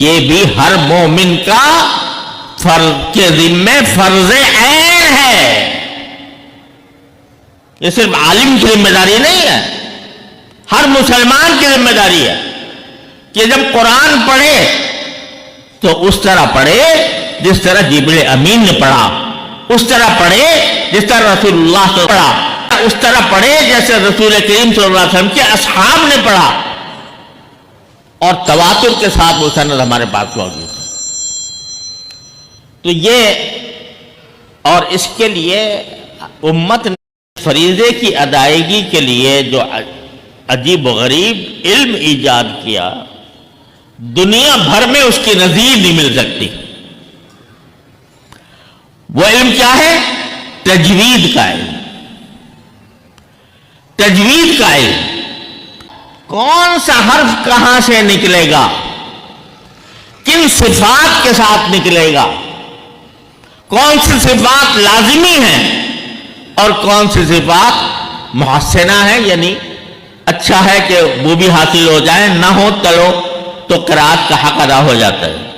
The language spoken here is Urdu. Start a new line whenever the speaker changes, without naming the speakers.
یہ بھی ہر مومن کا فرض کے ذمہ فرض عین ہے. یہ صرف عالم کی ذمہ داری نہیں ہے، ہر مسلمان کی ذمہ داری ہے کہ جب قرآن پڑھے تو اس طرح پڑھے جس طرح جبریل امین نے پڑھا، اس طرح پڑھے جس طرح رسول اللہ صلی اللہ علیہ وسلم پڑھا، اس طرح پڑھے جیسے رسول کریم صلی اللہ علیہ وسلم کے اصحاب نے پڑھا، اور تواتر کے ساتھ وہ سند ہمارے پاس موجود ہے. تو یہ اور اس کے لیے امت نے فریضے کی ادائیگی کے لیے جو عجیب و غریب علم ایجاد کیا، دنیا بھر میں اس کی نظیر نہیں مل سکتی. وہ علم کیا ہے؟ تجوید کا علم. تجوید کا علم، کون سا حرف کہاں سے نکلے گا، کن صفات کے ساتھ نکلے گا، کون سی صفات لازمی ہیں اور کون سی صفات محسنہ ہے، یعنی اچھا ہے کہ وہ بھی حاصل ہو جائے، نہ ہو چلو تو قرات کا حق ادا ہو جاتا ہے.